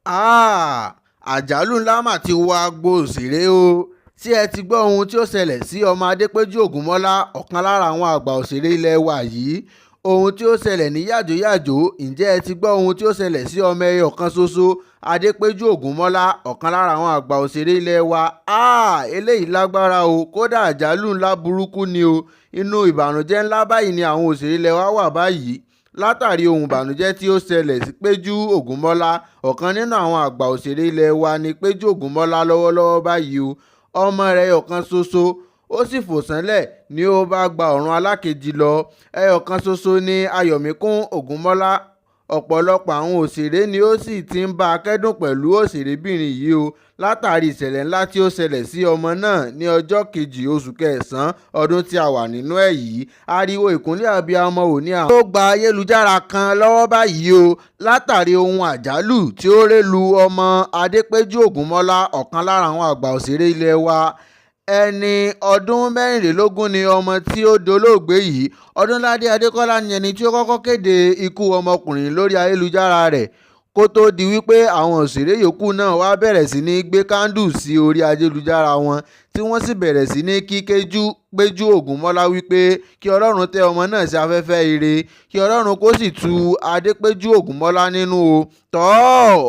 Àjálù ńlá mà ti wọ agbo òṣèré o. Tí ẹ ti gbọ́ ohun tí ó ṣẹlẹ̀ sí ọmọ Adepeju Ogunmola, ọ̀kan lára àwọn àgbà òṣèré ilẹ̀ wa yìí. Ohun tí ó ṣẹlẹ̀ ní yàjóyàjó, ǹjẹ́ ẹ ti gbọ́ ohun tí ó ṣẹlẹ̀ sí ọmọ ẹyọ kan ṣoṣo Adepeju Ogunmola, ọ̀kan lára àwọn àgbà òṣèré ilẹ̀ wa? Eléyìí lágbára o, kódà àjálù ńlá burúkú ni o. Inú ìbànújẹ́ ńlá báyìí ni àwọn òṣèré ilẹ̀ wa wà báyìí látàrí ohun ìbànújẹ́ tí ó ṣẹlẹ̀ sí Péjú Ògúnmọ́lá. Ọ̀kan nínú àwọn àgbà òṣèré ilẹ̀ wa ni Péjú Ògúnmọ́lá lọ́wọ́lọ́wọ́ báyìí o. Ọmọ rẹ̀ ọ̀kan ṣoṣo ó sì fò sánlẹ̀ ni ó bá gba ọ̀run alákejì lọ. Ẹyọ̀kan ṣoṣo ni Ayọ̀míkún Ògúnmọ́lá. Ọ̀pọ̀lọpọ̀ àwọn òṣèré ni ó sì ti ń bá a kẹ́dùn pẹ̀lú òṣèrébìnrin yìí o látàrí ìṣẹ̀lẹ̀ ńlá tí ó ṣẹlẹ̀ sí ọmọ náà ní ọjọ́ kejì oṣù kẹsàn-án ọdún tí a wà nínú ẹ̀ yìí. Ariwo ìkúnlẹ̀ abiyamọ ò ní àwọn tó gba ayélujára kan lọ́wọ́ báyìí o látàrí ohun àjálù tí ó rélu ọmọ Adépéjú Ògúnmọ́lá, ọ̀kan lára àwọn àgbà òṣèré ilé wa. Ẹni ọdún mẹ́rìnlélógún ni ọmọ tí ó dolóògbé yìí. Ọdúnládé Adékọ́lá ni ẹni tí ó kọ́kọ́ kéde ikú ọmọkùnrin lórí ayélujára rẹ̀ kó tó di wípé àwọn òṣèré yòókù náà wá bẹ̀rẹ̀ sí ní gbé kándù sí orí ayélujára wọn, tí wọ́n sì bẹ̀rẹ̀ sí ní kí Péjú Ògúnmọ́lá wípé kí Ọlọ́run tẹ ọmọ náà sí afẹ́fẹ́ ire, kí Ọlọ́run kó sì tu Adépéjú Ògúnmọ́lá nínú o.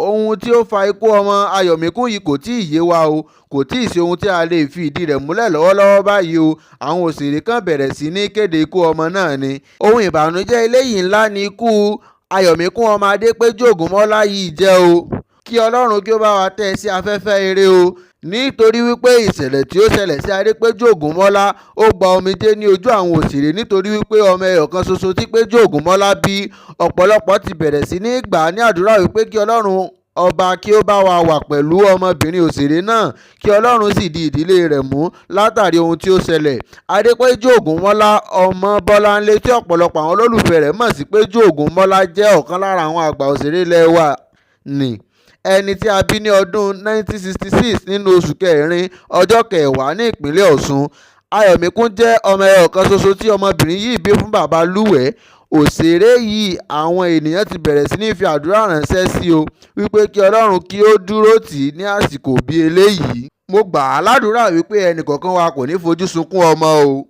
Ohun tí ó fa ikú ọmọ Ayọ̀míkún yìí kò tí ì yé wa o, kò tí ì sí ohun tí a lè fi ìdí rẹ̀ múlẹ̀ lọ́wọ́lọ́wọ́ báyìí o. Àwọn òṣèré kan bẹ̀rẹ̀ sí ní kéde ikú ọmọ náà ni. Ohun ìbànújẹ́ eléyìí ńlá ni ikú Ayọ̀míkún ọmọ Adépéjú Ògúnmọ́lá yìí jẹ́ o. Kí Ọlọ́run kí ó bá wa tẹ́ ẹ sí afẹ́fẹ́ ire o, nítorí wípé ìṣẹ̀lẹ̀ tí ó ṣẹlẹ̀ sí Adépéjú Ògúnmọ́lá ó gba omijé ní ojú àwọn òṣèré, nítorí wípé ọmọ ẹyọ kan ṣoṣo tí Péjú Ògúnmọ́lá bí. Ọ̀pọ̀lọpọ̀ ti bẹ̀rẹ̀ sí ní gbà á ní àdúrà wípé kí Ọlọ́run ọba kí ó bá wa wà pẹ̀lú ọmọbìnrin òṣèré náà, kí Ọlọ́run sì di ìdílé rẹ̀ mú látàrí ohun tí ó ṣẹlẹ̀. Adépéjú Ògúnmọ́lá ọmọ Bọ́láńlé, tí ọ̀pọ̀lọpọ̀ àwọn olólùfẹ́ rẹ̀ mọ̀ sí Péjú Ògúnmọ́lá, jẹ́ ọ̀kan lára àwọn àgbà òṣèré ilẹ̀ wa ni. Ẹni tí a bí ní ọdún 1966 nínú oṣù kẹrin ọjọ́ kẹwàá ní ìpínlẹ̀ Ọ̀ṣun. Ayọ̀míkún jẹ́ ọmọ ẹyọ kan ṣoṣo tí ọmọbìnrin yìí bí fún bàbá lúwẹ̀ẹ́ òṣèré yìí. Àwọn ènìyàn ti bẹ̀rẹ̀ sí ní fi àdúrà ránṣẹ́ sí o wípé kí Ọlọ́run kí ó dúró tì í ní àsìkò bí eléyìí. Mo gbà á ládùúrà wípé ẹnì kọ̀ọ̀kan wa kò ní fojú sunkún ọmọ o.